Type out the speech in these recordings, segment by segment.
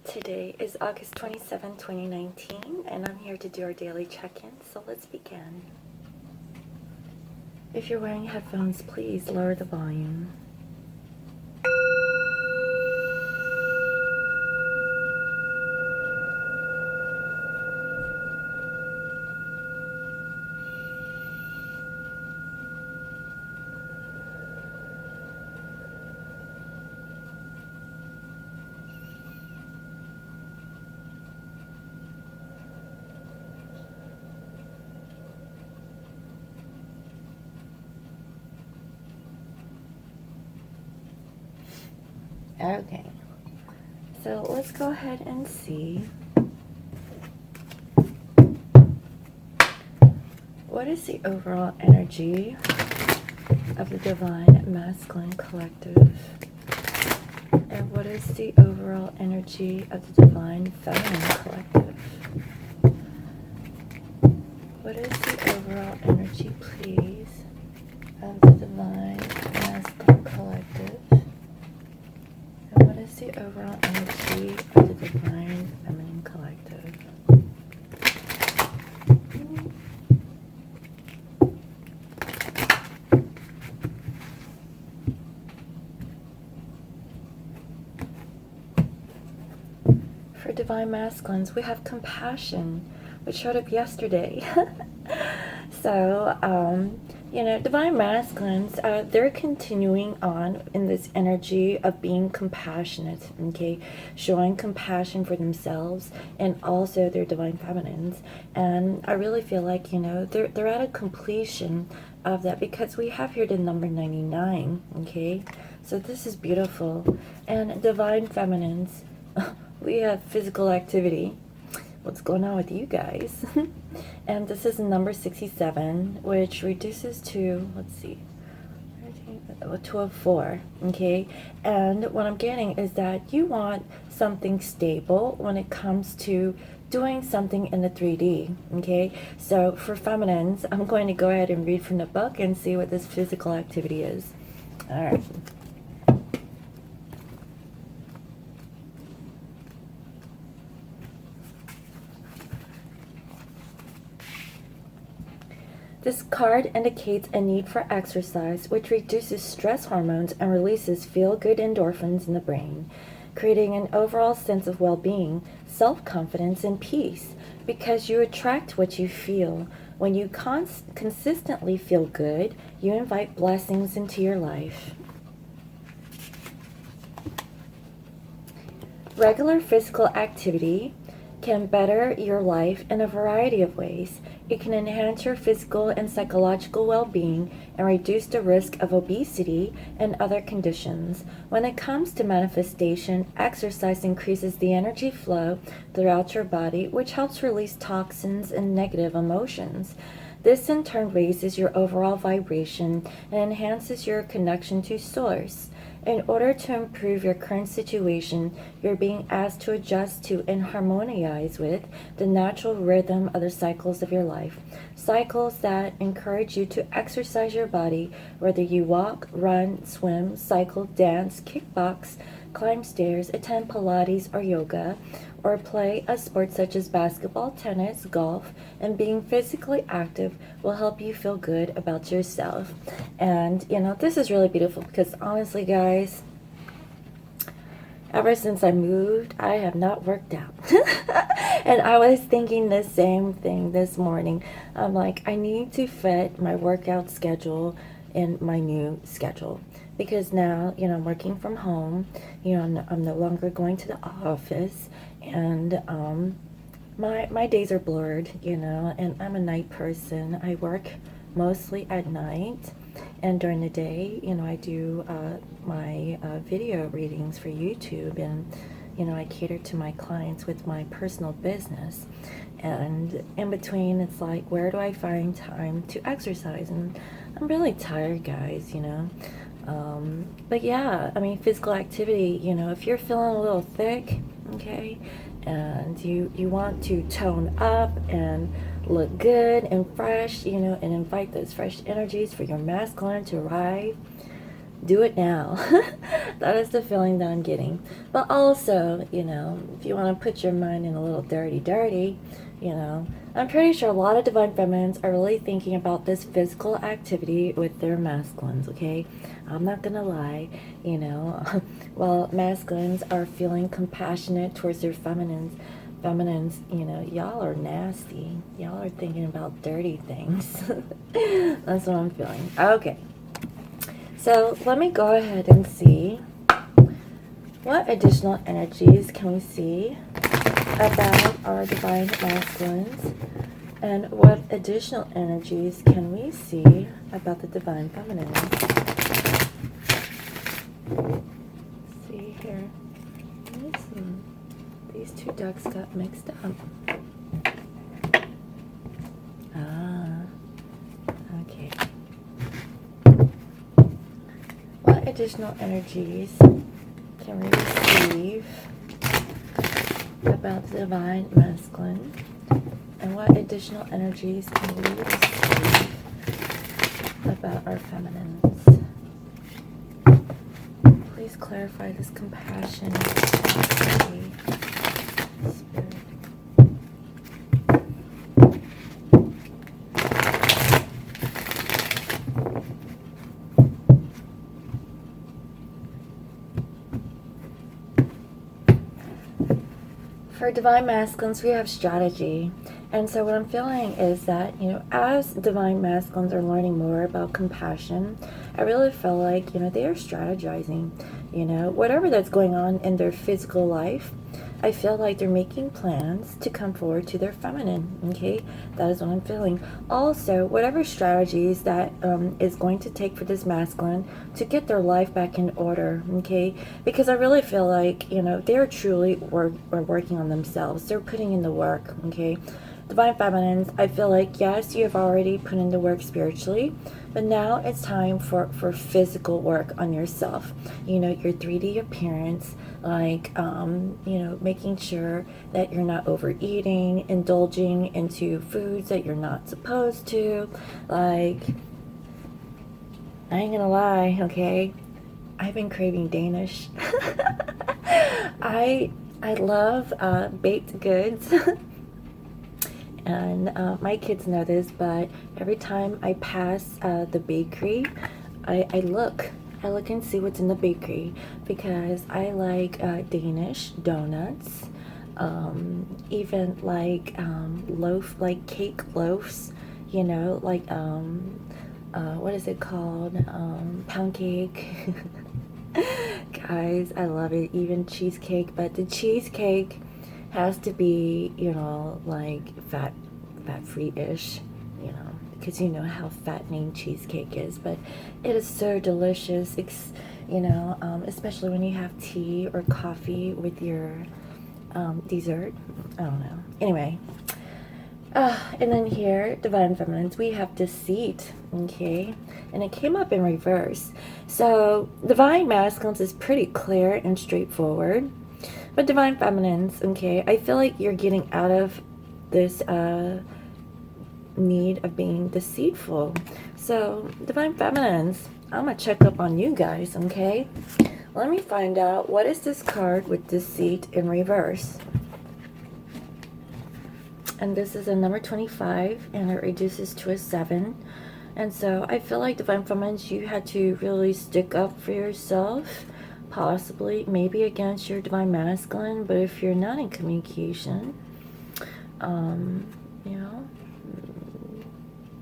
Today is August 27, 2019, and I'm here to do our daily check-in, so let's begin. If you're wearing headphones, please lower the volume. Okay, so let's go ahead and see what is the overall energy of the Divine Masculine Collective, and what is the overall energy of the Divine Feminine Collective. What is the overall energy, please, of the Divine Masculine Collective? And what is the overall energy of the Divine Feminine Collective? For Divine Masculines, we have compassion, which showed up yesterday. So, Divine Masculines, they're continuing on in this energy of being compassionate, okay? Showing compassion for themselves and also their Divine Feminines. And I really feel like, they're at a completion of that because we have here the number 99, okay? So this is beautiful. And Divine Feminines, we have physical activity. What's going on with you guys? And this is number 67, which reduces to, let's see, 204, okay? And what I'm getting is that you want something stable when it comes to doing something in the 3D, okay? So for feminines, I'm going to go ahead and read from the book and see what this physical activity is. All right. This card indicates a need for exercise, which reduces stress hormones and releases feel-good endorphins in the brain, creating an overall sense of well-being, self-confidence, and peace, because you attract what you feel. When you consistently feel good, you invite blessings into your life. Regular physical activity can better your life in a variety of ways. It can enhance your physical and psychological well-being and reduce the risk of obesity and other conditions. When it comes to manifestation, exercise increases the energy flow throughout your body, which helps release toxins and negative emotions. This in turn raises your overall vibration and enhances your connection to Source. In order to improve your current situation, you're being asked to adjust to and harmonize with the natural rhythm of the cycles of your life. Cycles that encourage you to exercise your body, whether you walk, run, swim, cycle, dance, kickbox, climb stairs, attend Pilates or yoga, or play a sport such as basketball, tennis, golf, and being physically active will help you feel good about yourself. And, this is really beautiful because honestly, guys, ever since I moved, I have not worked out. And I was thinking the same thing this morning. I'm like, I need to fit my workout schedule in my new schedule. Because now, I'm working from home, I'm no longer going to the office, and my days are blurred, and I'm a night person. I work mostly at night, and during the day, I do my video readings for YouTube, and, I cater to my clients with my personal business. And in between, it's like, where do I find time to exercise? And I'm really tired, guys, but yeah, physical activity, if you're feeling a little thick, okay, and you want to tone up and look good and fresh, and invite those fresh energies for your masculine to arrive, do it now. That is the feeling that I'm getting. But also, you know, if you want to put your mind in a little dirty, you know, I'm pretty sure a lot of divine feminines are really thinking about this physical activity with their masculines, okay? I'm not gonna lie, you know, while masculines are feeling compassionate towards their feminines, you know, y'all are nasty. Y'all are thinking about dirty things. That's what I'm feeling. Okay. So let me go ahead and see what additional energies can we see about our divine masculines, and what additional energies can we see about the divine feminines. Let's see here. Listen, these two ducks got mixed up. Okay. What additional energies can we receive about the divine masculine, and what additional energies can we receive about our feminines? Please clarify this compassion, spirit. For divine masculines, we have strategy. And so what I'm feeling is that, you know, as divine masculines are learning more about compassion, I really feel like, you know, they are strategizing, you know, whatever that's going on in their physical life. I feel like they're making plans to come forward to their feminine, okay? That is what I'm feeling. Also, whatever strategies that is going to take for this masculine to get their life back in order, okay? Because I really feel like, you know, they're truly working on themselves. They're putting in the work, okay? Divine feminines, I feel like, yes, you have already put in the work spiritually, but now it's time for physical work on yourself. You know, your 3D appearance, like, you know, making sure that you're not overeating, indulging into foods that you're not supposed to. Like, I ain't gonna lie, okay? I've been craving Danish. I love baked goods. And my kids know this, but every time I pass the bakery, I look and see what's in the bakery, because I like Danish donuts, even like cake loaves, you know, like what is it called, pound cake. Guys, I love it. Even cheesecake, but the cheesecake has to be, you know, like fat-free-ish, you know, because you know how fattening cheesecake is. But it is so delicious, you know, especially when you have tea or coffee with your dessert. I don't know. Anyway, and then here, divine feminines, we have deceit, okay, and it came up in reverse. So divine masculines is pretty clear and straightforward. But divine feminines, okay, I feel like you're getting out of this need of being deceitful. So, divine feminines, I'm going to check up on you guys, okay? Let me find out, what is this card with deceit in reverse? And this is a number 25, and it reduces to a 7. And so, I feel like divine feminines, you had to really stick up for yourself. Possibly, maybe against your divine masculine, but if you're not in communication, you know,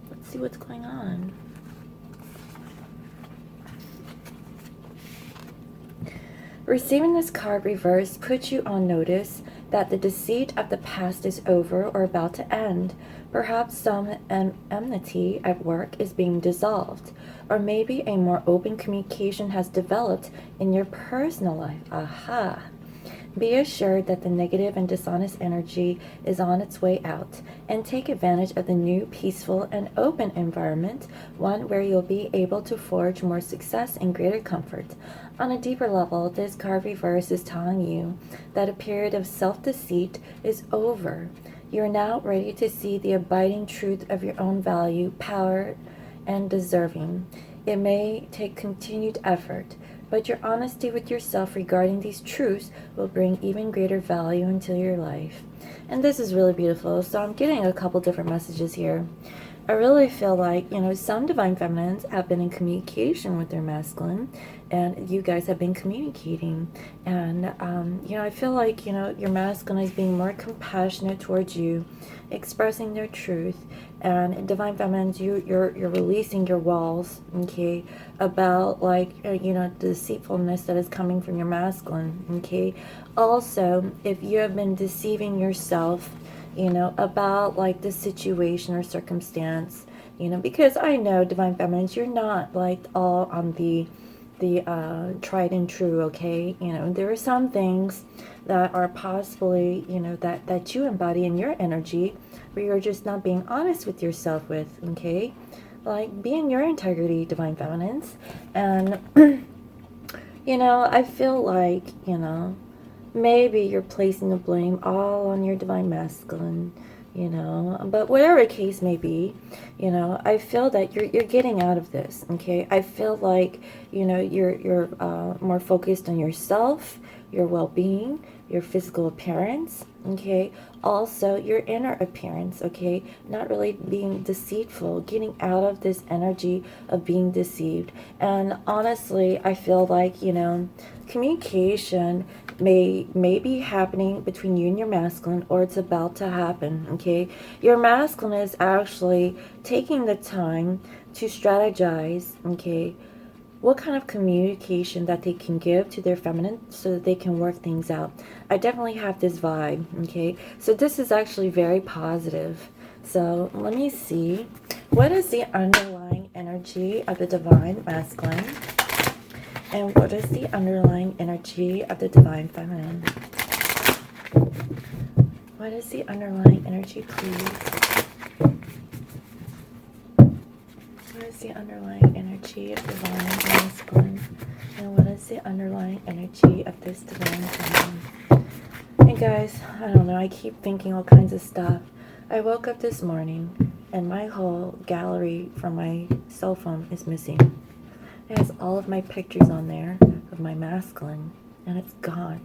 let's see what's going on. Receiving this card reversed puts you on notice that the deceit of the past is over or about to end. Perhaps some enmity at work is being dissolved, or maybe a more open communication has developed in your personal life. Aha! Be assured that the negative and dishonest energy is on its way out, and take advantage of the new, peaceful, and open environment, one where you'll be able to forge more success and greater comfort. On a deeper level, this card reverse is telling you that a period of self-deceit is over. You are now ready to see the abiding truth of your own value, power, and deserving. It may take continued effort, but your honesty with yourself regarding these truths will bring even greater value into your life. And this is really beautiful. So I'm getting a couple different messages here. I really feel like, some divine feminines have been in communication with their masculine, and you guys have been communicating. And, I feel like, your masculine is being more compassionate towards you, expressing their truth. And divine feminines, you're releasing your walls, okay, about like, the deceitfulness that is coming from your masculine, okay. Also, if you have been deceiving yourself, about like the situation or circumstance, because I know divine feminines, you're not like all on the tried and true, okay. There are some things that are possibly, that you embody in your energy where you're just not being honest with yourself with, okay. Like, be in your integrity, divine feminines. And I feel like, maybe you're placing the blame all on your divine masculine, but whatever the case may be, I feel that you're getting out of this, okay. I feel like, you're more focused on yourself, your well-being, your physical appearance, okay, also your inner appearance, okay, not really being deceitful, getting out of this energy of being deceived. And honestly, I feel like, communication may be happening between you and your masculine, or it's about to happen, okay. Your masculine is actually taking the time to strategize, okay, what kind of communication that they can give to their feminine so that they can work things out. I definitely have this vibe, okay. So this is actually very positive. So let me see, what is the underlying energy of the divine masculine, and what is the underlying energy of the divine feminine? What is the underlying energy, please? What is the underlying energy of divine masculine? And what is the underlying energy of this divine feminine? And guys, I don't know, I keep thinking all kinds of stuff. I woke up this morning and my whole gallery from my cell phone is missing. It has all of my pictures on there of my masculine, and it's gone.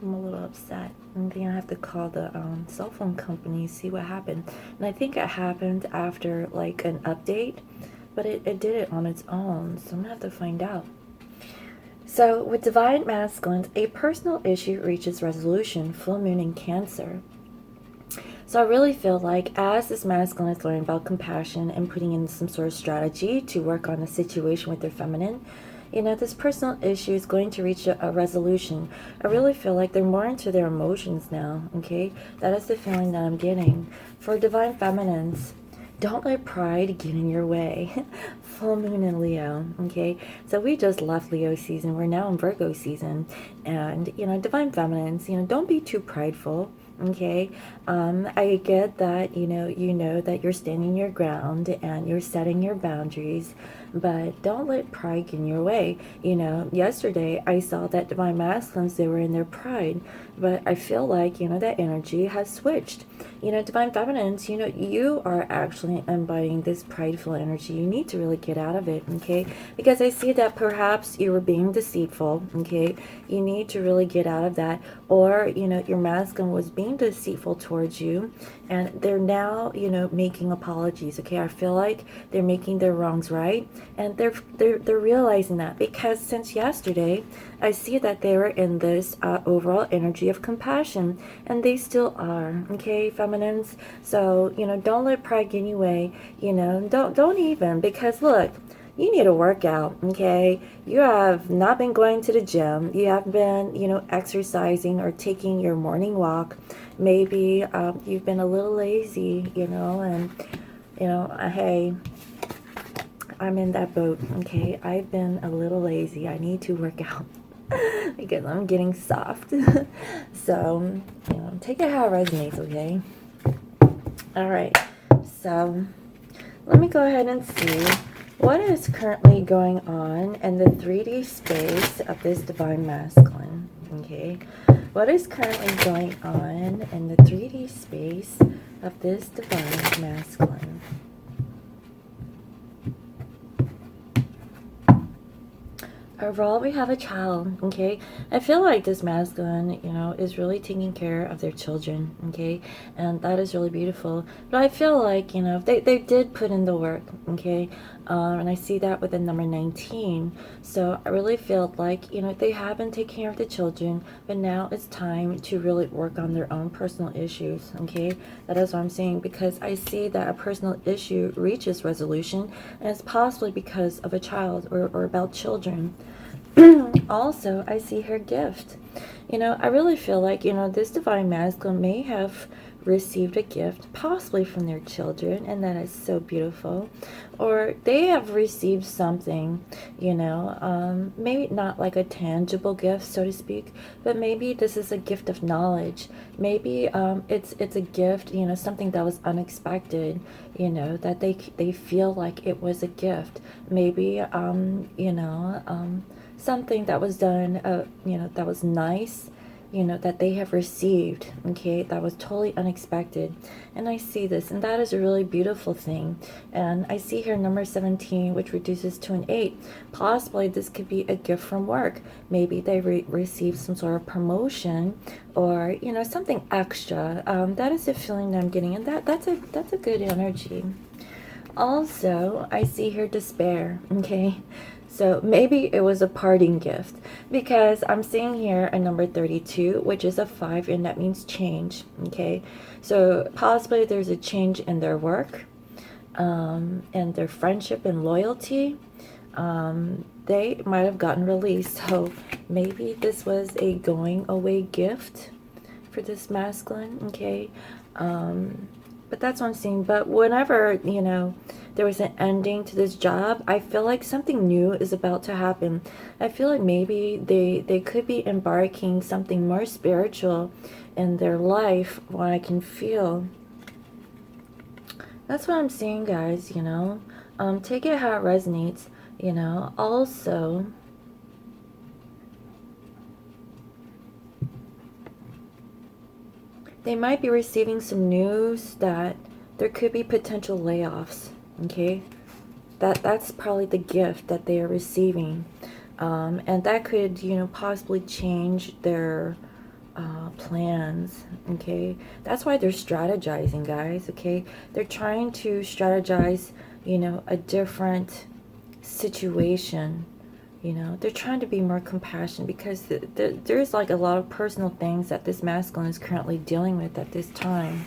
I'm a little upset. I'm gonna have to call the cell phone company, see what happened. And I think it happened after like an update, but it did it on its own, so I'm gonna have to find out. So with divine masculines, a personal issue reaches resolution, full moon in Cancer. So I really feel like as this masculine is learning about compassion and putting in some sort of strategy to work on the situation with their feminine, this personal issue is going to reach a resolution. I really feel like they're more into their emotions now, okay? That is the feeling that I'm getting. For divine feminines, don't let pride get in your way. Full moon in Leo, okay? So we just left Leo season. We're now in Virgo season. And, divine feminines, don't be too prideful. Okay, I get that, you know that you're standing your ground and you're setting your boundaries, but don't let pride get in your way. Yesterday I saw that divine masculines, they were in their pride, but I feel like, that energy has switched. Divine feminines, you are actually embodying this prideful energy. You need to really get out of it, okay? Because I see that perhaps you were being deceitful, okay? You need to really get out of that. Or, your masculine was being deceitful towards you, and they're now, making apologies, okay? I feel like they're making their wrongs right, and they're realizing that, because since yesterday, I see that they were in this overall energy of compassion, and they still are, okay, feminines? So, don't let pride get in your way, don't even, because look, you need a workout, okay? You have not been going to the gym. You have been, exercising or taking your morning walk. Maybe you've been a little lazy, and, hey, I'm in that boat, okay? I've been a little lazy. I need to work out because I'm getting soft. So, take it how it resonates, okay? All right, so let me go ahead and see what is currently going on in the 3D space of this divine masculine, okay? What is currently going on in the 3D space of this divine masculine? Overall, we have a child, okay? I feel like this masculine, you know, is really taking care of their children, okay? And that is really beautiful. But I feel like, you know, they did put in the work, okay? And I see that with the number 19. So I really feel like, you know, they have been taking care of the children, but now it's time to really work on their own personal issues, okay? That is what I'm saying, because I see that a personal issue reaches resolution, and it's possibly because of a child or about children. Also, I see her gift. You know, I really feel like, you know, this divine masculine may have received a gift, possibly from their children, and that is so beautiful. Or they have received something, you know, maybe not like a tangible gift, so to speak, but maybe this is a gift of knowledge. Maybe it's a gift, you know, something that was unexpected, you know, that they feel like it was a gift. Maybe, you know, something that was done, you know, that was nice, you know, that they have received, okay, that was totally unexpected. And I see this, and that is a really beautiful thing. And I see here number 17, which reduces to an 8. Possibly this could be a gift from work. Maybe they received some sort of promotion, or, you know, something extra. That is the feeling that I'm getting, and that's a good energy. Also, I see here despair, okay? So maybe it was a parting gift, because I'm seeing here a number 32, which is a 5, and that means change, okay? So possibly there's a change in their work, and their friendship and loyalty. They might have gotten released, so maybe this was a going away gift for this masculine, okay? But that's what I'm seeing. But whenever, you know, there was an ending to this job, I feel like something new is about to happen. I feel like maybe they could be embarking something more spiritual in their life, what I can feel. That's what I'm seeing, guys, you know. Take it how it resonates, you know. Also, they might be receiving some news that there could be potential layoffs, okay? That's probably the gift that they are receiving. And that could, you know, possibly change their plans, okay? That's why they're strategizing, guys, okay? They're trying to strategize, you know, a different situation. You know, they're trying to be more compassionate, because there's like a lot of personal things that this masculine is currently dealing with at this time.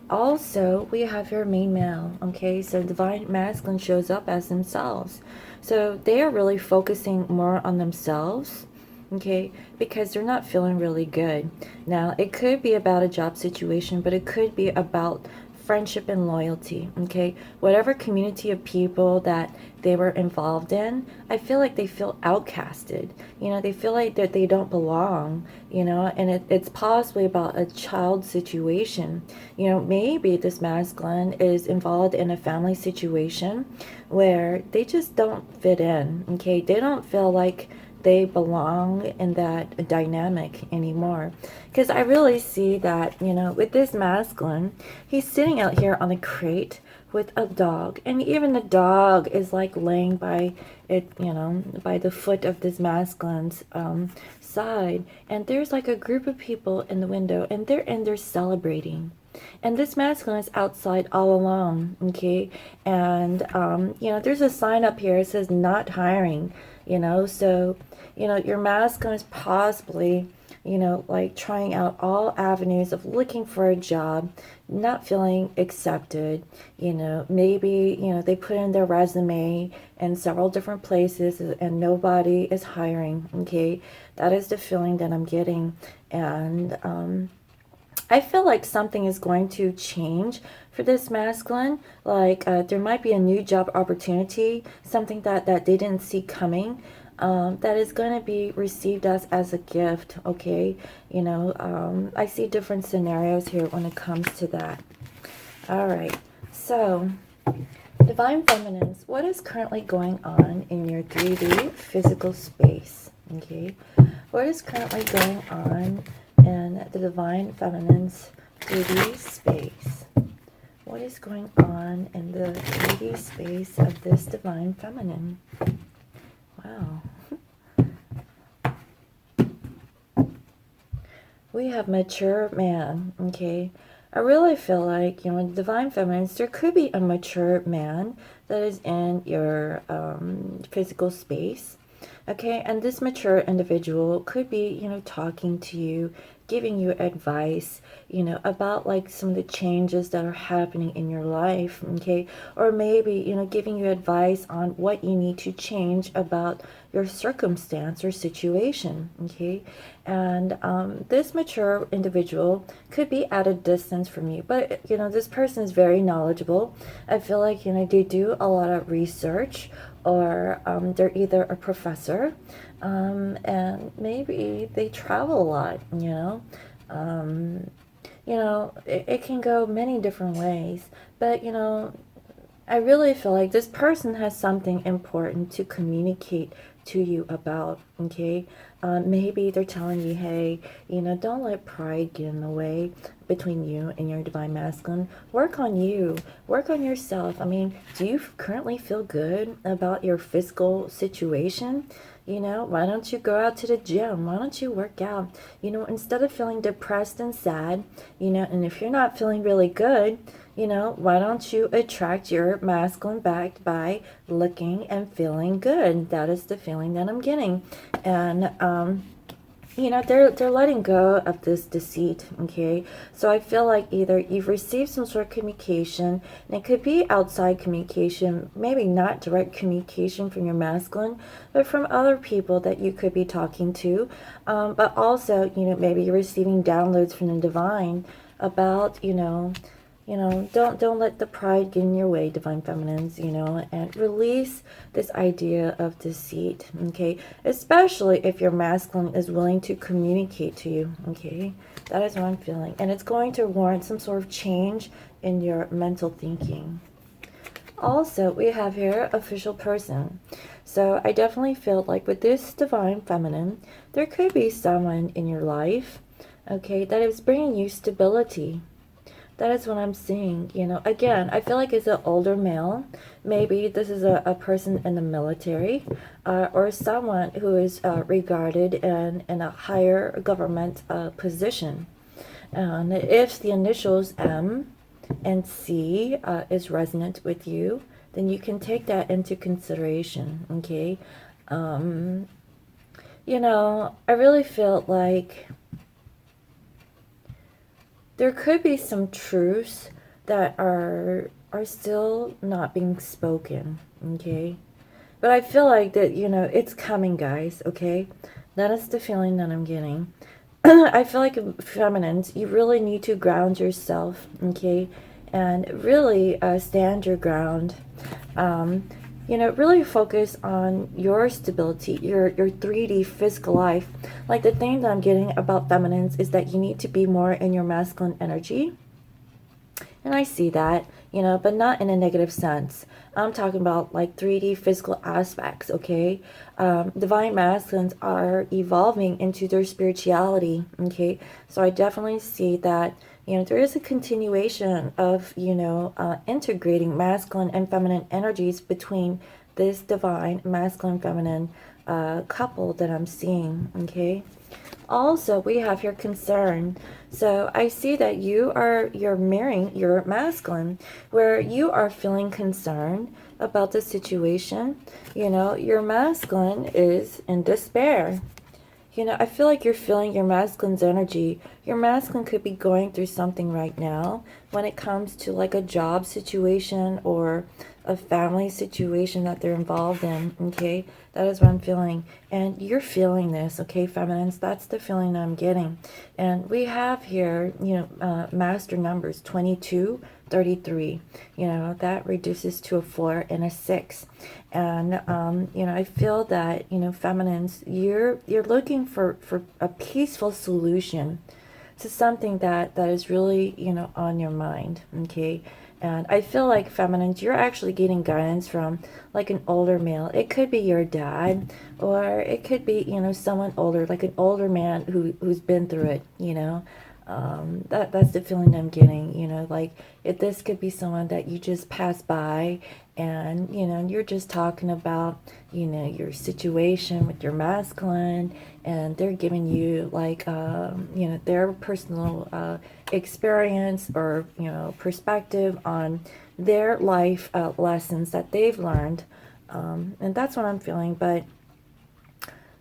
Also, we have your main male, okay? So divine masculine shows up as themselves. So they are really focusing more on themselves, okay? Because they're not feeling really good. Now, it could be about a job situation, but it could be about friendship and loyalty, okay? Whatever community of people that they were involved in, I feel like they feel outcasted. You know, they feel like that they don't belong, you know, and it's possibly about a child situation. You know, maybe this masculine is involved in a family situation where they just don't fit in, okay? They don't feel like they belong in that dynamic anymore. Because I really see that, you know, with this masculine, he's sitting out here on a crate with a dog, and even the dog is like laying by it, you know, by the foot of this masculine's side, and there's like a group of people in the window, and they're celebrating. And this masculine is outside all alone, okay? And you know, there's a sign up here, it says not hiring, you know. So, you know, your masculine is possibly, you know, like trying out all avenues of looking for a job, not feeling accepted. You know, maybe, you know, they put in their resume in several different places and nobody is hiring, okay? That is the feeling that I'm getting. And I feel like something is going to change for this masculine. Like there might be a new job opportunity, something that they didn't see coming, that is going to be received as a gift, okay? You know, I see different scenarios here when it comes to that. All right, so Divine Feminines, what is currently going on in your 3D physical space, okay? What is currently going on in the Divine Feminine's 3D space? What is going on in the 3D space of this Divine Feminine? Wow. we have mature man, okay? I really feel like, divine feminines, there could be a mature man that is in your physical space, okay? And this mature individual could be, talking to you, giving you advice, about like some of the changes that are happening in your life, okay? Or maybe, giving you advice on what you need to change about your circumstance or situation, okay? And this mature individual could be at a distance from you, but this person is very knowledgeable. I feel like they do a lot of research, or they're either a professor, and maybe they travel a lot. It can go many different ways, but I really feel like this person has something important to communicate to you about, okay? Maybe they're telling you, hey, don't let pride get in the way between you and your divine masculine. Work on you. Work on yourself. I mean, do you currently feel good about your physical situation? Why don't you go out to the gym? Why don't you work out? Instead of feeling depressed and sad, and if you're not feeling really good, why don't you attract your masculine back by looking and feeling good? That is the feeling that I'm getting. And, they're letting go of this deceit, okay? So I feel like either you've received some sort of communication, and it could be outside communication, maybe not direct communication from your masculine, but from other people that you could be talking to. But also, maybe you're receiving downloads from the divine about, don't let the pride get in your way, divine feminines, and release this idea of deceit, okay? Especially if your masculine is willing to communicate to you, okay? That is what I'm feeling. And it's going to warrant some sort of change in your mental thinking. Also, we have here official person. So I definitely feel like with this divine feminine, there could be someone in your life, okay, that is bringing you stability. That is what I'm seeing. Again, I feel like it's an older male. Maybe this is a person in the military, or someone who is regarded in a higher government position. And if the initials M and C is resonant with you, then you can take that into consideration, okay? I really feel like there could be some truths that are still not being spoken, okay? But I feel like that, it's coming, guys, okay? That is the feeling that I'm getting. I feel like feminines, you really need to ground yourself, okay? And really stand your ground. Really focus on your stability, your 3D physical life. Like the thing that I'm getting about feminines is that you need to be more in your masculine energy. And I see that, but not in a negative sense. I'm talking about like 3D physical aspects, okay? Divine masculines are evolving into their spirituality, okay? So I definitely see that, there is a continuation of, integrating masculine and feminine energies between this divine masculine feminine couple that I'm seeing, okay? Also, we have your concern. So I see that you're mirroring your masculine, where you are feeling concerned about the situation. Your masculine is in despair. I feel like you're feeling your masculine's energy. Your masculine could be going through something right now when it comes to like a job situation or a family situation that they're involved in, okay? That is what I'm feeling. And you're feeling this, okay, feminines? That's the feeling that I'm getting. And we have here, master numbers 22, 33. That reduces to a 4 and a 6. And, I feel that, feminines, you're looking for a peaceful solution to something that is really, on your mind, okay? And I feel like feminines, you're actually getting guidance from like an older male. It could be your dad, or it could be, someone older, like an older man who's been through it, That's the feeling I'm getting, you know, like if this could be someone that you just pass by and, you know, you're just talking about, you know, your situation with your masculine, and they're giving you like, you know, their personal experience or, you know, perspective on their life lessons that they've learned. And that's what I'm feeling. But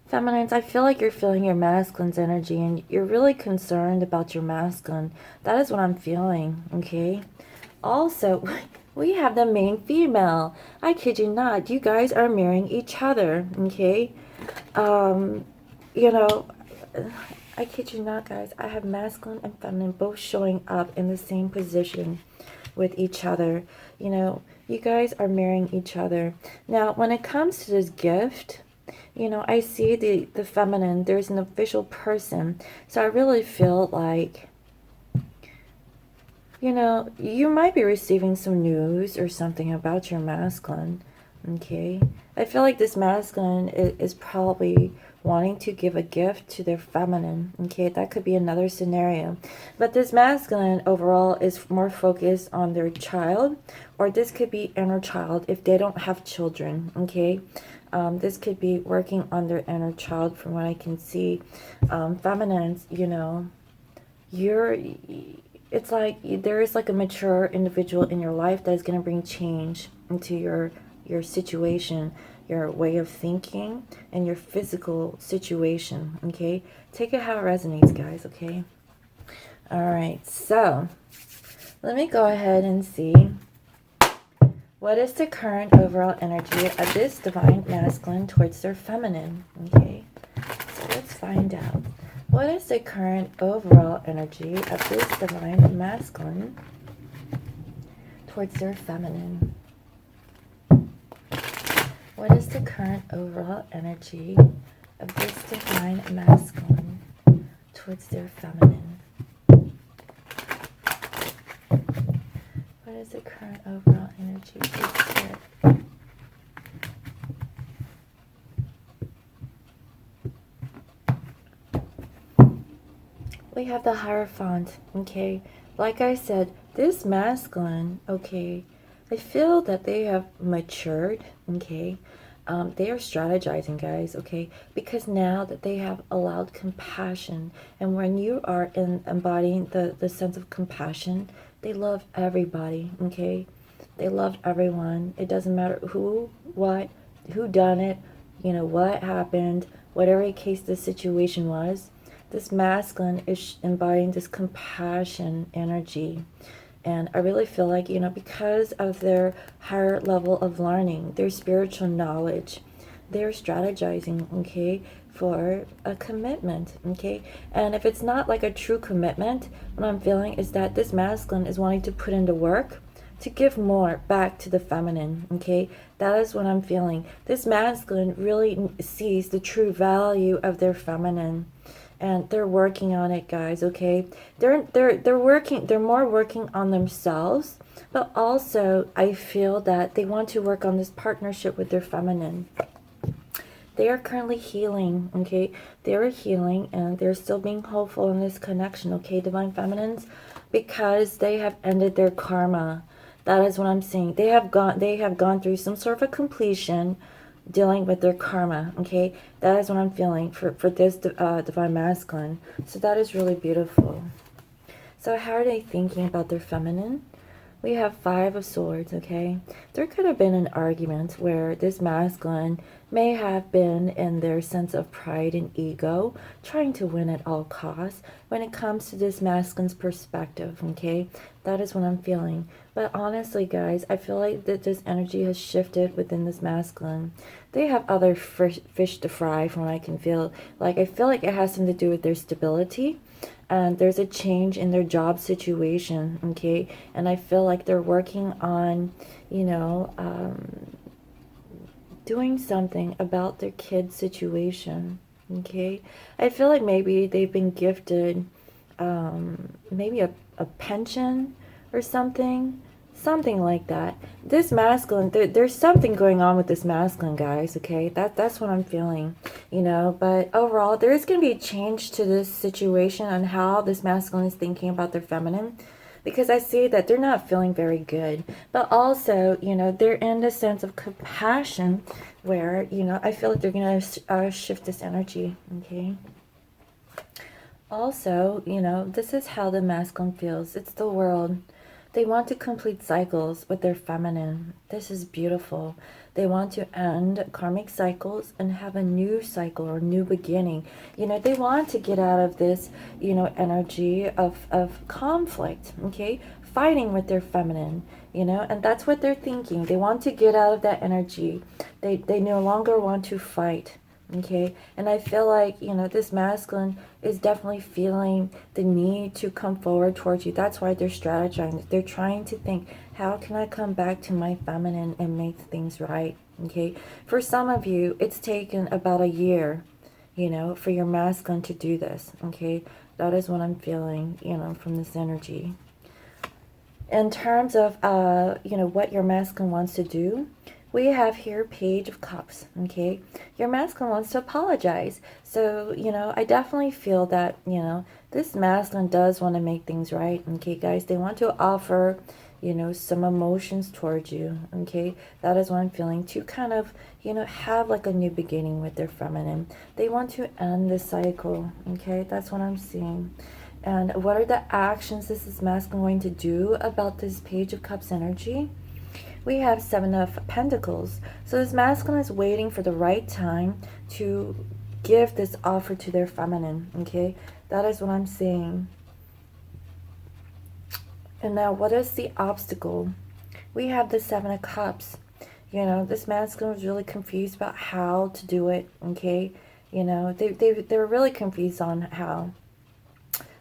feminines, I feel like you're feeling your masculine's energy and you're really concerned about your masculine. That is what I'm feeling, okay? Also, we have the main female. I kid you not. You guys are mirroring each other, okay? You know, I kid you not, guys. I have masculine and feminine both showing up in the same position with each other. You know, you guys are mirroring each other. Now, when it comes to this gift, you know, I see the feminine, there's an official person. So I really feel like, you know, you might be receiving some news or something about your masculine, okay? I feel like this masculine is probably wanting to give a gift to their feminine, okay? That could be another scenario. But this masculine overall is more focused on their child, or this could be inner child if they don't have children, okay? This could be working on their inner child from what I can see. Feminines, you know, it's like there is like a mature individual in your life that is going to bring change into your situation, your way of thinking, and your physical situation, okay? Take it how it resonates, guys, okay? All right, so let me go ahead and see what is the current overall energy of this divine masculine towards their feminine, okay? So let's find out. What is the current overall energy of this divine masculine towards their feminine? What is the current overall energy of this divine masculine towards their feminine? What is the current overall energy of this spirit? We have the Hierophant, okay? Like I said, this masculine, okay, I feel that they have matured, okay? They are strategizing, guys, okay? Because now that they have allowed compassion, and when you are embodying the sense of compassion, they love everybody, okay? They love everyone. It doesn't matter who, what, who done it, you know, what happened, whatever case the situation was. This masculine is embodying this compassion energy. And I really feel like, you know, because of their higher level of learning, their spiritual knowledge, they're strategizing, okay, for a commitment, okay? And if it's not like a true commitment, what I'm feeling is that this masculine is wanting to put in the work to give more back to the feminine, okay? That is what I'm feeling. This masculine really sees the true value of their feminine. And they're working on it, guys, okay? They're more working on themselves, but also I feel that they want to work on this partnership with their feminine. They are currently healing, okay? They are healing and they're still being hopeful in this connection, okay, divine feminines, because they have ended their karma. That is what I'm seeing. They have gone through some sort of a completion, dealing with their karma, okay? That is what I'm feeling for this divine masculine. So that is really beautiful. So how are they thinking about their feminine? We have 5 of Swords, okay? There could have been an argument where this masculine may have been in their sense of pride and ego, trying to win at all costs when it comes to this masculine's perspective, okay? That is what I'm feeling. But honestly, guys, I feel like that this energy has shifted within this masculine. They have other fish to fry from what I can feel. Like, I feel like it has something to do with their stability. And there's a change in their job situation, okay? And I feel like they're working on, you know, doing something about their kid situation, okay? I feel like maybe they've been gifted maybe a pension or something. Something like that. This masculine, there's something going on with this masculine, guys, okay? That's what I'm feeling, you know? But overall, there is going to be a change to this situation on how this masculine is thinking about their feminine, because I see that they're not feeling very good. But also, you know, they're in a sense of compassion where, you know, I feel like they're going to shift this energy, okay? Also, you know, this is how the masculine feels. It's the world. They want to complete cycles with their feminine. This is beautiful. They want to end karmic cycles and have a new cycle or new beginning. You know, they want to get out of this, you know, energy of conflict, okay? Fighting with their feminine, you know, and that's what they're thinking. They want to get out of that energy. They no longer want to fight. Okay, and I feel like, you know, this masculine is definitely feeling the need to come forward towards you. That's why they're strategizing. They're trying to think, how can I come back to my feminine and make things right? Okay, for some of you, it's taken about a year, you know, for your masculine to do this. Okay, that is what I'm feeling, you know, from this energy. In terms of, you know, what your masculine wants to do, we have here Page of Cups, okay? Your masculine wants to apologize. So, you know, I definitely feel that, you know, this masculine does want to make things right, okay, guys? They want to offer, you know, some emotions towards you, okay? That is what I'm feeling, to kind of, you know, have like a new beginning with their feminine. They want to end the cycle, okay? That's what I'm seeing. And what are the actions this is masculine going to do about this Page of Cups energy? We have Seven of Pentacles. So this masculine is waiting for the right time to give this offer to their feminine, okay? That is what I'm seeing. And now, what is the obstacle? We have the Seven of Cups. You know, this masculine was really confused about how to do it, okay? You know, they were really confused on how.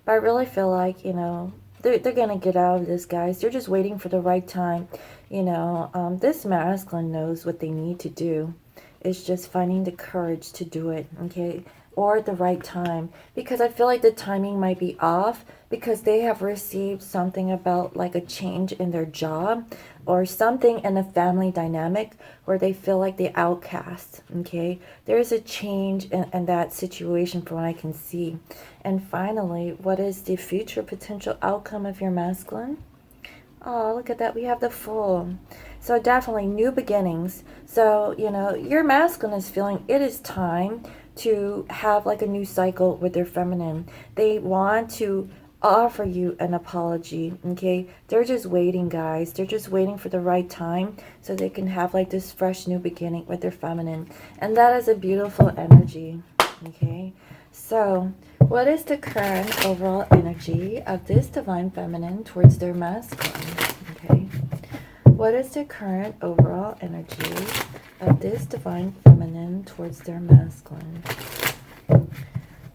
But I really feel like, you know, they're going to get out of this, guys. They're just waiting for the right time. You know, this masculine knows what they need to do. It's just finding the courage to do it, okay? Or at the right time. Because I feel like the timing might be off because they have received something about like a change in their job or something in a family dynamic where they feel like the outcast, okay? There's a change in that situation from what I can see. And finally, what is the future potential outcome of your masculine? Oh, look at that. We have the Fool. So definitely new beginnings. So, you know, your masculine is feeling it is time to have like a new cycle with their feminine. They want to offer you an apology, okay? They're just waiting, guys. They're just waiting for the right time so they can have like this fresh new beginning with their feminine. And that is a beautiful energy, okay? So, what is the current overall energy of this divine feminine towards their masculine? Okay. What is the current overall energy of this divine feminine towards their masculine?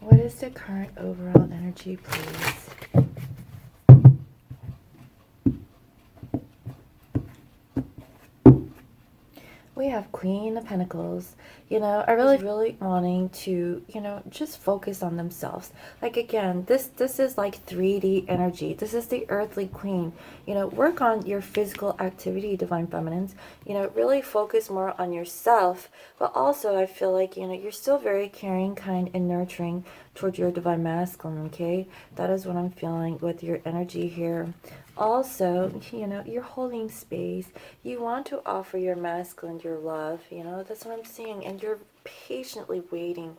What is the current overall energy, please? We have Queen of Pentacles. You know, I really wanting to, you know, just focus on themselves. Like, again, this is like 3D energy. This is the earthly queen. You know, work on your physical activity, divine feminines. You know, really focus more on yourself. But also, I feel like, you know, you're still very caring, kind, and nurturing towards your divine masculine, okay? That is what I'm feeling with your energy here. Also, you know, you're holding space. You want to offer your masculine your love, you know, that's what I'm seeing. And you're patiently waiting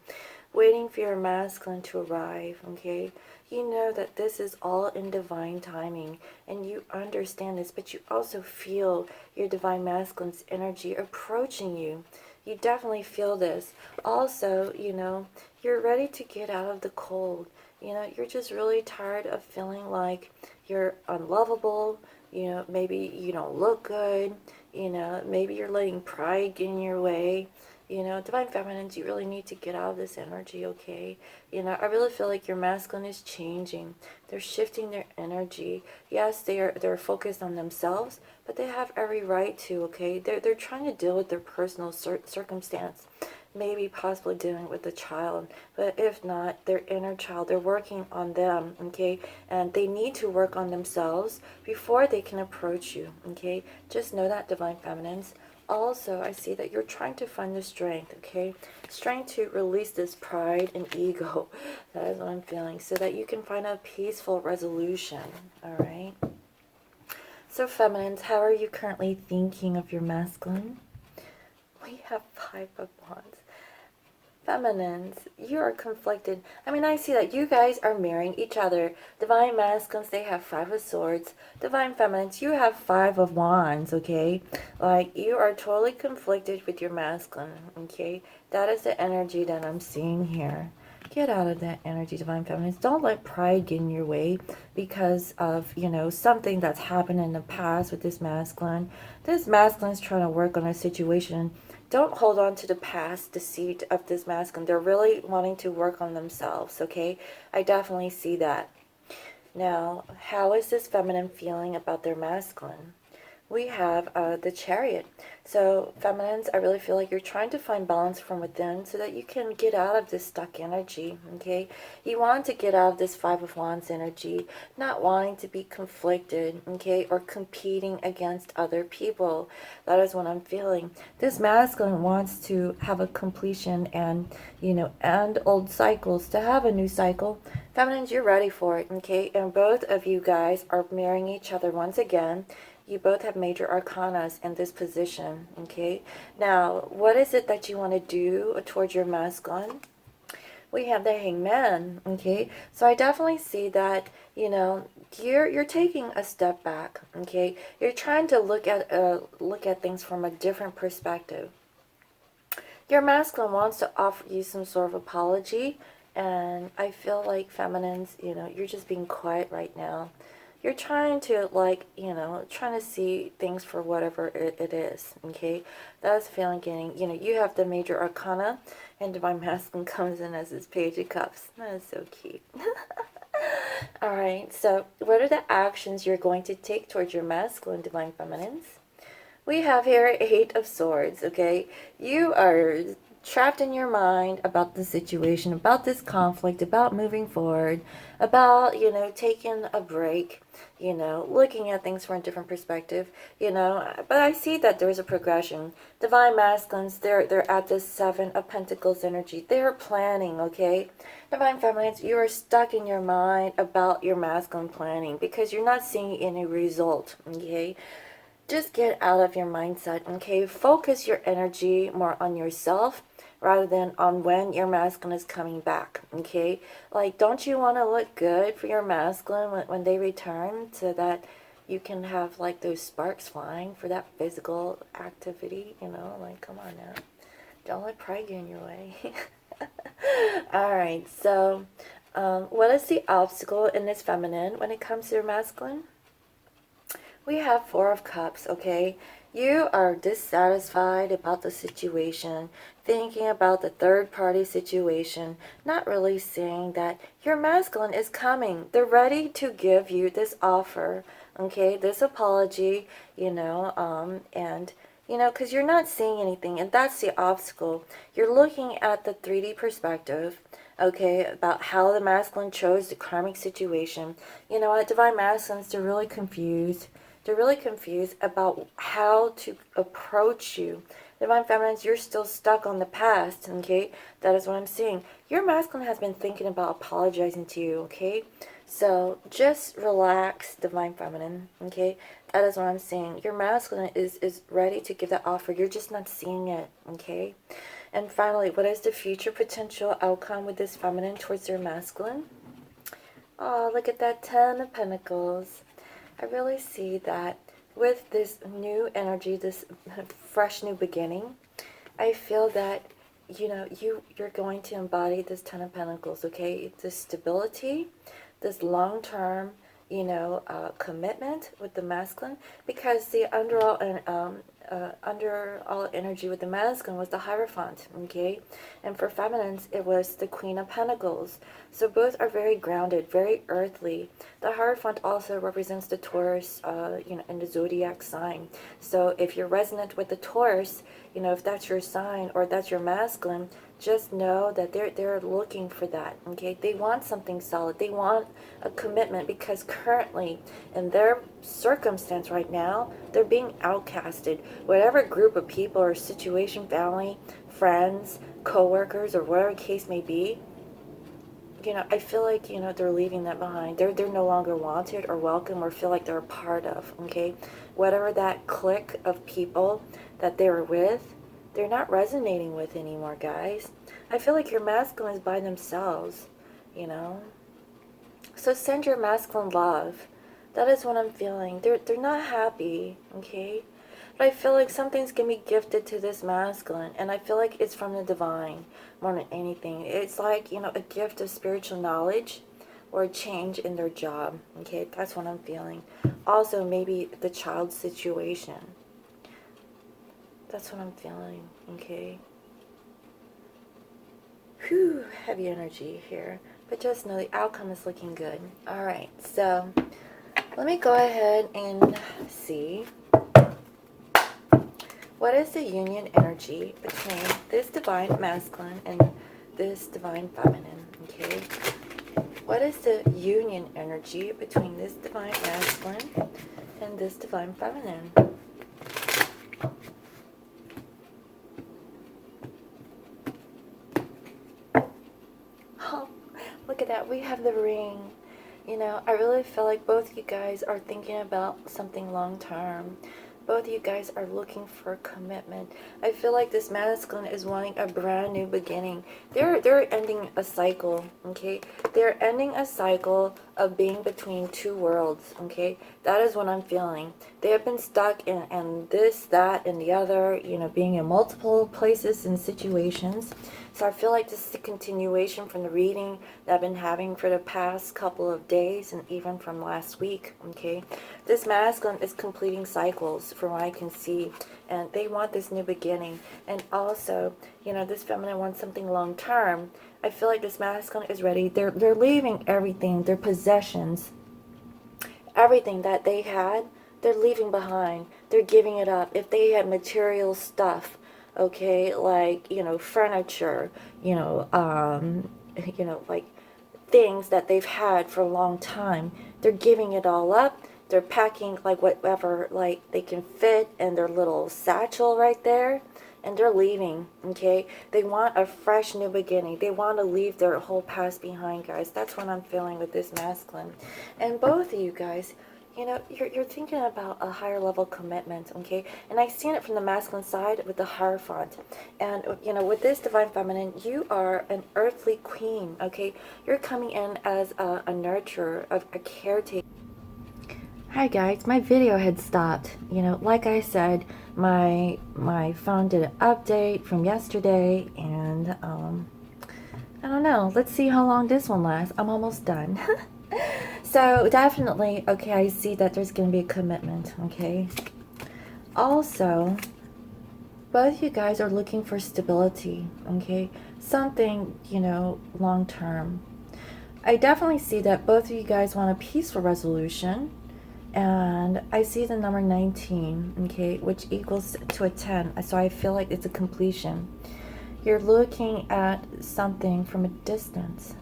for your masculine to arrive, okay? You know that this is all in divine timing, and you understand this, but you also feel your divine masculine's energy approaching you. You definitely feel this. Also, you know, you're ready to get out of the cold. You know, you're just really tired of feeling like you're unlovable. You know, maybe you don't look good. You know, maybe you're letting pride get in your way. You know, divine feminines, you really need to get out of this energy, okay? You know, I really feel like your masculine is changing. They're shifting their energy. Yes, they're focused on themselves, but they have every right to, okay? They're trying to deal with their personal circumstance. maybe possibly dealing with a child, but if not, their inner child, they're working on them, okay? And they need to work on themselves before they can approach you, okay? Just know that, Divine Feminines. Also, I see that you're trying to find the strength, okay? Strength to release this pride and ego. That is what I'm feeling, so that you can find a peaceful resolution, all right? So, Feminines, how are you currently thinking of your masculine? We have 5 of Wands. Feminines, you are conflicted. I mean, I see that you guys are mirroring each other. Divine Masculines, they have 5 of Swords. Divine Feminines, you have 5 of Wands, okay? Like, you are totally conflicted with your masculine, okay? That is the energy that I'm seeing here. Get out of that energy, Divine Feminines. Don't let pride get in your way because of, you know, something that's happened in the past with this masculine. This masculine is trying to work on a situation. Don't hold on to the past deceit of this masculine. They're really wanting to work on themselves, okay? I definitely see that. Now, how is this feminine feeling about their masculine? We have the Chariot. So, feminines, I really feel like you're trying to find balance from within so that you can get out of this stuck energy, okay? You want to get out of this 5 of Wands energy, not wanting to be conflicted, okay, or competing against other people. That is what I'm feeling. This masculine wants to have a completion and, you know, end old cycles, to have a new cycle. Feminines, you're ready for it, okay? And both of you guys are marrying each other once again. You both have major arcanas in this position, okay? Now, what is it that you want to do towards your masculine? We have the Hangman, okay? So I definitely see that, you know, you're taking a step back, okay? You're trying to look at things from a different perspective. Your masculine wants to offer you some sort of apology, and I feel like feminines, you know, you're just being quiet right now. You're trying to, like, you know, trying to see things for whatever it is, okay? That's feeling getting, you know, you have the major arcana, and Divine Masculine comes in as this Page of Cups. That is so cute. Alright, so what are the actions you're going to take towards your masculine, Divine Feminines? We have here 8 of Swords, okay? You are trapped in your mind about the situation, about this conflict, about moving forward, about, you know, taking a break, you know, looking at things from a different perspective, you know. But I see that there's a progression. Divine Masculines, they're at this 7 of Pentacles energy. They're planning, okay? Divine Feminines, you are stuck in your mind about your masculine planning because you're not seeing any result, okay? Just get out of your mindset, okay? Focus your energy more on yourself rather than on when your masculine is coming back, okay? Like, don't you want to look good for your masculine when they return so that you can have, like, those sparks flying for that physical activity, you know? Like, come on now. Don't let pride get in your way. Alright, so what is the obstacle in this feminine when it comes to your masculine? We have 4 of Cups, okay? You are dissatisfied about the situation, thinking about the third-party situation, not really seeing that your masculine is coming. They're ready to give you this offer, okay? This apology, you know, and, you know, because you're not seeing anything, and that's the obstacle. You're looking at the 3D perspective, okay, about how the masculine chose the karmic situation. You know what, Divine Masculines, they're really confused. They're really confused about how to approach you. Divine Feminines, you're still stuck on the past, okay? That is what I'm seeing. Your masculine has been thinking about apologizing to you, okay? So just relax, Divine Feminine, okay? That is what I'm seeing. Your masculine is ready to give that offer. You're just not seeing it, okay? And finally, what is the future potential outcome with this feminine towards their masculine? Oh, look at that 10 of Pentacles. I really see that with this new energy, this fresh new beginning, I feel that, you know, you're going to embody this 10 of Pentacles, okay? This stability, this long-term, you know, commitment with the masculine, because the underall under all energy with the masculine was the Hierophant, okay? And for feminines, it was the Queen of Pentacles. So both are very grounded, very earthly. The Hierophant also represents the Taurus, in the zodiac sign. So if you're resonant with the Taurus, if that's your sign or that's your masculine, just know that they're looking for that, okay? They want something solid. They want a commitment, because currently in their circumstance right now, they're being outcasted. Whatever group of people or situation, family, friends, co-workers, or whatever case may be, I feel like, they're leaving that behind. They're no longer wanted or welcome or feel like they're a part of, okay? Whatever that clique of people that they were with, they're not resonating with anymore, guys. I feel like your masculine is by themselves, So send your masculine love. That is what I'm feeling. They're not happy, okay? But I feel like something's going to be gifted to this masculine, and I feel like it's from the divine more than anything. It's like, a gift of spiritual knowledge or a change in their job, okay? That's what I'm feeling. Also, maybe the child situation. That's what I'm feeling, okay? Whew, heavy energy here. But just know the outcome is looking good. Alright, so let me go ahead and see. What is the union energy between this divine masculine and this divine feminine, okay? What is the union energy between this divine masculine and this divine feminine? Oh, look at that. We have the ring. I really feel like both you guys are thinking about something long term. Both of you guys are looking for commitment. I feel like this masculine is wanting a brand new beginning. They're ending a cycle, okay? They're ending a cycle of being between two worlds, okay? That is what I'm feeling. They have been stuck in this, that, and the other, being in multiple places and situations. So I feel like this is a continuation from the reading that I've been having for the past couple of days and even from last week, okay? This masculine is completing cycles from what I can see, and they want this new beginning. And also, this feminine wants something long term. I feel like this masculine is ready. They're leaving everything, their possessions, everything that they had, they're leaving behind. They're giving it up. If they had material stuff, okay, like, furniture, like things that they've had for a long time, they're giving it all up. They're packing like whatever like they can fit in their little satchel right there, and they're leaving, okay? They want a fresh new beginning. They want to leave their whole past behind, guys. That's what I'm feeling with this masculine. And both of you guys, you're thinking about a higher level commitment, okay? And I've seen it from the masculine side with the Hierophant. And, with this divine feminine, you are an earthly queen, okay? You're coming in as a nurturer, a caretaker. Hi guys, my video had stopped. Like I said, my phone did an update from yesterday, and I don't know. Let's see how long this one lasts. I'm almost done. So definitely, okay, I see that there's going to be a commitment, okay? Also, both you guys are looking for stability, okay? Something, long term. I definitely see that both of you guys want a peaceful resolution. And I see the number 19, okay, which equals to a 10. So I feel like it's a completion. You're looking at something from a distance.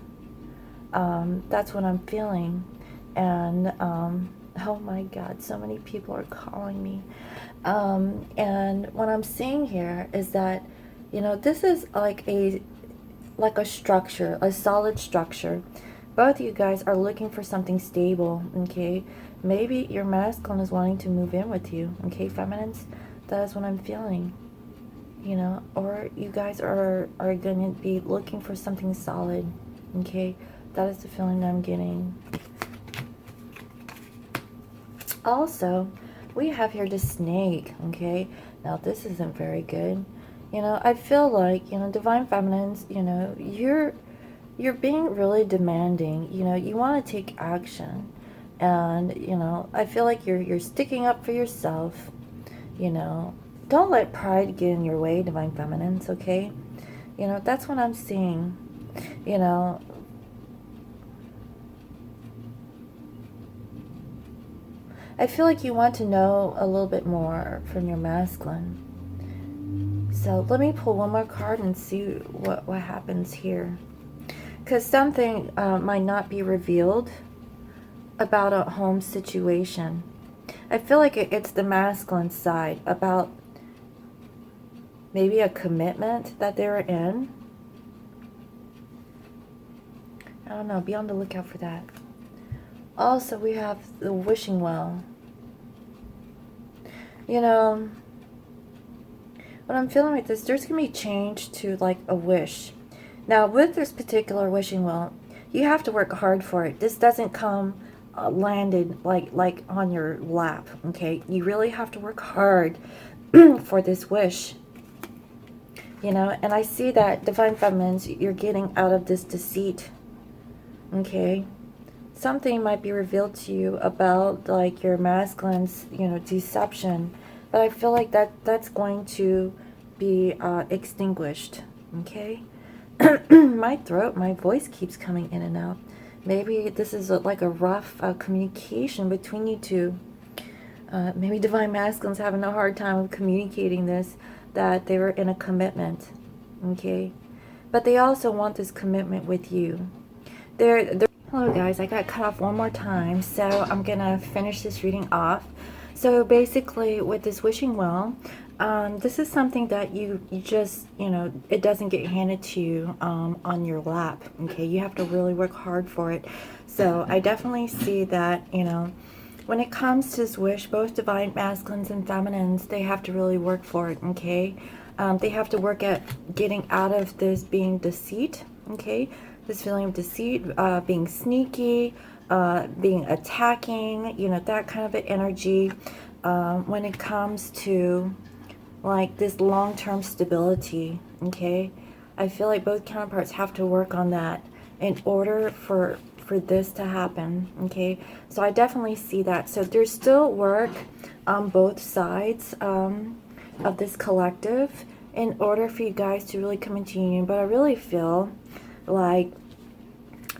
That's what I'm feeling. And, oh my God, so many people are calling me. And what I'm seeing here is that, this is like a structure, a solid structure. Both of you guys are looking for something stable, okay? Maybe your masculine is wanting to move in with you, okay, feminines? That is what I'm feeling, or you guys are going to be looking for something solid, okay? That is the feeling that I'm getting. Also, we have here the snake, okay? Now, this isn't very good. I feel like, divine feminines, you're being really demanding. You want to take action. And, I feel like you're sticking up for yourself, Don't let pride get in your way, Divine Feminines, okay? You know, that's what I'm seeing. You know, I feel like you want to know a little bit more from your masculine. So let me pull one more card and see what happens here. Because something might not be revealed about a home situation. I feel like it's the masculine side, about maybe a commitment that they're in. I don't know, be on the lookout for that. Also, we have the wishing well. You know, what I'm feeling with this, there's going to be change to like a wish. Now, with this particular wishing well, you have to work hard for it. This doesn't come landed like on your lap, okay? You really have to work hard for this wish. You know, and I see that, Divine Feminines, you're getting out of this deceit, okay? Something might be revealed to you about like your masculine's, you know, deception, but I feel like that's going to be extinguished, okay? My throat, my voice keeps coming in and out. Maybe this is like a rough communication between you two. Maybe Divine Masculine's having a hard time of communicating this, that they were in a commitment, okay? But they also want this commitment with you. Hello guys, I got cut off one more time, so I'm gonna finish this reading off. So basically, with this wishing well, this is something that you just, you know, it doesn't get handed to you on your lap, okay? You have to really work hard for it. So I definitely see that, you know, when it comes to this wish, both Divine Masculines and Feminines, they have to really work for it, okay? They have to work at getting out of this being deceit, okay? This feeling of deceit, being sneaky, being attacking, you know, that kind of an energy. When it comes to like this long-term stability, okay? I feel like both counterparts have to work on that in order for this to happen, okay? So I definitely see that. So there's still work on both sides of this collective in order for you guys to really come into union. But I really feel like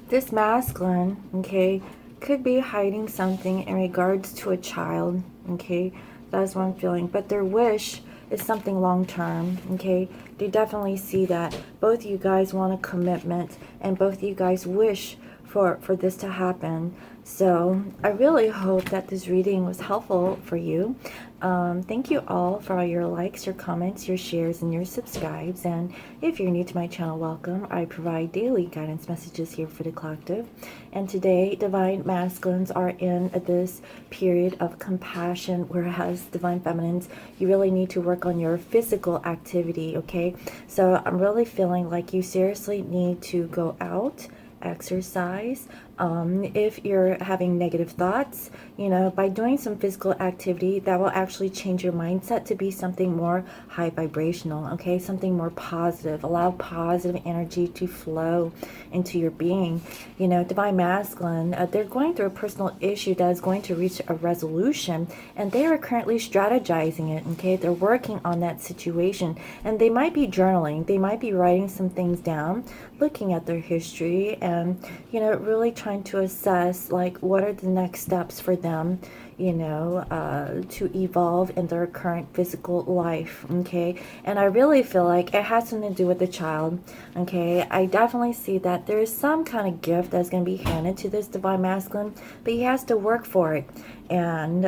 this masculine, okay, could be hiding something in regards to a child, okay? That's what I'm feeling. But their wish is something long-term, okay? They definitely see that. Both of you guys want a commitment, and both of you guys wish for this to happen. So I really hope that this reading was helpful for you. Thank you all for all your likes, your comments, your shares, and your subscribes. And if you're new to my channel, welcome. I provide daily guidance messages here for the collective. And today, Divine Masculines are in this period of compassion, whereas Divine Feminines, you really need to work on your physical activity, okay? So I'm really feeling like you seriously need to go out, exercise. If you're having negative thoughts, you know, by doing some physical activity, that will actually change your mindset to be something more high vibrational, okay? Something more positive. Allow positive energy to flow into your being. You know, Divine Masculine, they're going through a personal issue that is going to reach a resolution, and they are currently strategizing it, okay? They're working on that situation, and they might be journaling. They might be writing some things down, looking at their history, and, you know, really trying to assess like what are the next steps for them, you know, to evolve in their current physical life, okay? And I really feel like it has something to do with the child, okay? I definitely see that there is some kind of gift that's going to be handed to this Divine Masculine, but he has to work for it. And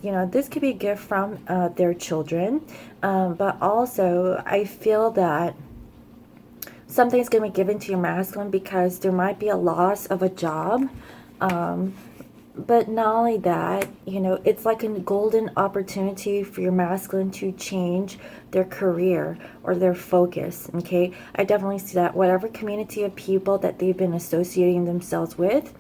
you know, this could be a gift from their children, but also I feel that something's going to be given to your masculine because there might be a loss of a job. But not only that, you know, it's like a golden opportunity for your masculine to change their career or their focus, okay? I definitely see that. Whatever community of people that they've been associating themselves with,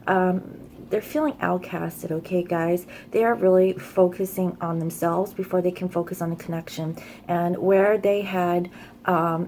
they're feeling outcasted, okay, guys? They are really focusing on themselves before they can focus on the connection. And where they had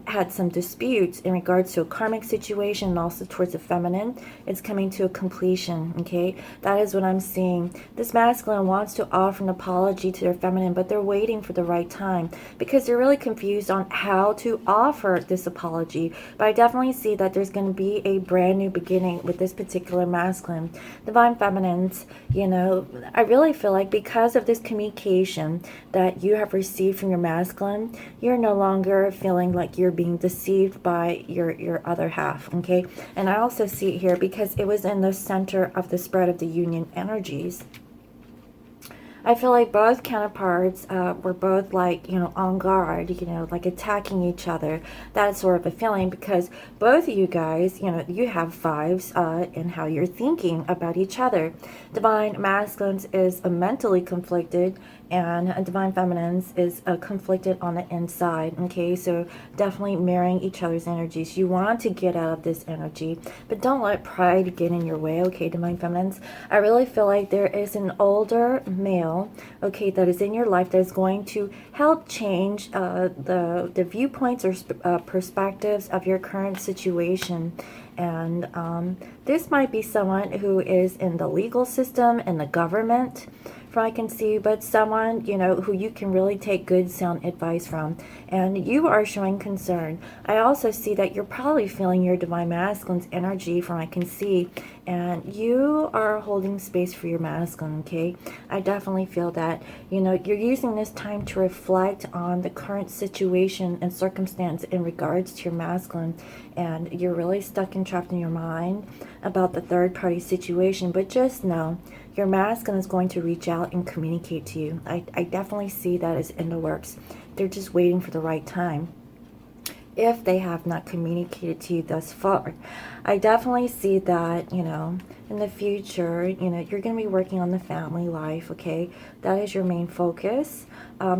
had some disputes in regards to a karmic situation and also towards the feminine, it's coming to a completion. Okay, that is what I'm seeing. This masculine wants to offer an apology to their feminine, but they're waiting for the right time because they're really confused on how to offer this apology. But I definitely see that there's going to be a brand new beginning with this particular masculine. Divine feminines, you know, I really feel like because of this communication that you have received from your masculine, you're no longer feeling like you're being deceived by your other half. Okay, and I also see it here because it was in the center of the spread of the union energies. I feel like both counterparts were both like, you know, on guard, you know, like attacking each other. That sort of a feeling because both of you guys, you know, you have fives in how you're thinking about each other. Divine masculines is mentally conflicted and divine feminines is conflicted on the inside. Okay, so definitely mirroring each other's energies. You want to get out of this energy, but don't let pride get in your way. Okay, divine feminines, I really feel like there is an older male, okay, that is in your life that is going to help change the viewpoints or perspectives of your current situation. And this might be someone who is in the legal system, in the government, from I can see, but someone, you know, who you can really take good sound advice from, and you are showing concern. I also see that you're probably feeling your divine masculine's energy from I can see, and you are holding space for your masculine. Okay, I definitely feel that, you know, you're using this time to reflect on the current situation and circumstance in regards to your masculine, and you're really stuck and trapped in your mind about the third party situation. But just know your masculine is going to reach out and communicate to you. I definitely see that as in the works. They're just waiting for the right time. If they have not communicated to you thus far, I definitely see that, you know, in the future, you know, you're going to be working on the family life. Okay, that is your main focus.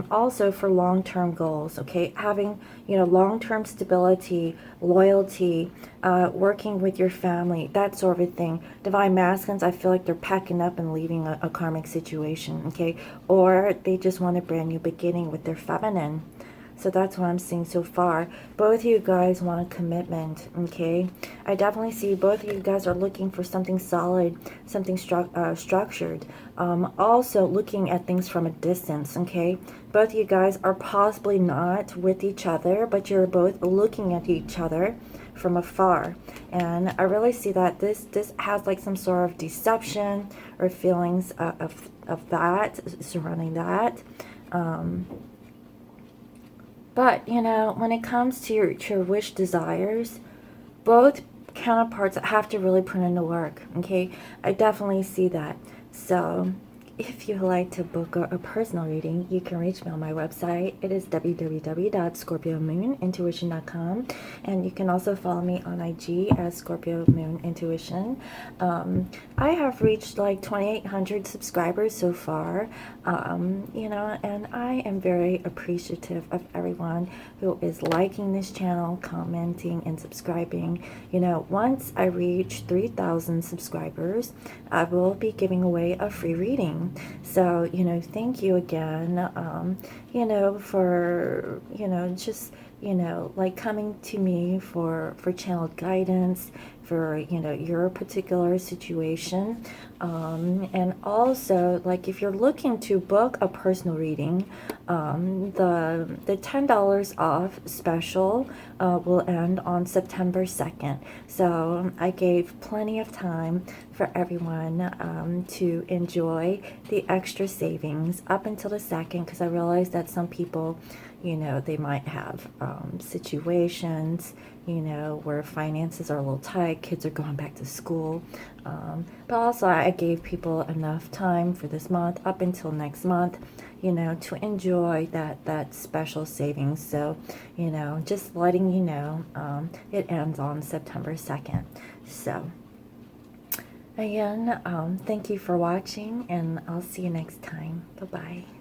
Also for long-term goals. Okay, having, you know, long-term stability, loyalty, working with your family, that sort of a thing. Divine masculines, I feel like they're packing up and leaving a karmic situation. Okay, or they just want a brand new beginning with their feminine. So that's what I'm seeing so far. Both of you guys want a commitment, okay? I definitely see both of you guys are looking for something solid, something structured. Also looking at things from a distance, okay? Both of you guys are possibly not with each other, but you're both looking at each other from afar. And I really see that this has like some sort of deception or feelings of that, surrounding that. But, you know, when it comes to your wish desires, both counterparts have to really put in the work, okay? I definitely see that. So, if you'd like to book a personal reading, you can reach me on my website. It is www.scorpiomoonintuition.com, and you can also follow me on IG as Scorpio Moon Intuition. I have reached like 2,800 subscribers so far, you know, and I am very appreciative of everyone who is liking this channel, commenting, and subscribing. You know, once I reach 3,000 subscribers, I will be giving away a free reading. So, you know, thank you again, you know, for, you know, just, you know, like coming to me for channeled guidance for, you know, your particular situation. And also, like, if you're looking to book a personal reading, the $10 off special will end on September 2nd. So I gave plenty of time for everyone to enjoy the extra savings up until the 2nd, because I realized that some people, you know, they might have situations, you know, where finances are a little tight, kids are going back to school. But also I gave people enough time for this month up until next month, you know, to enjoy that special savings. So, you know, just letting you know, it ends on September 2nd. So, again, thank you for watching, and I'll see you next time. Bye-bye.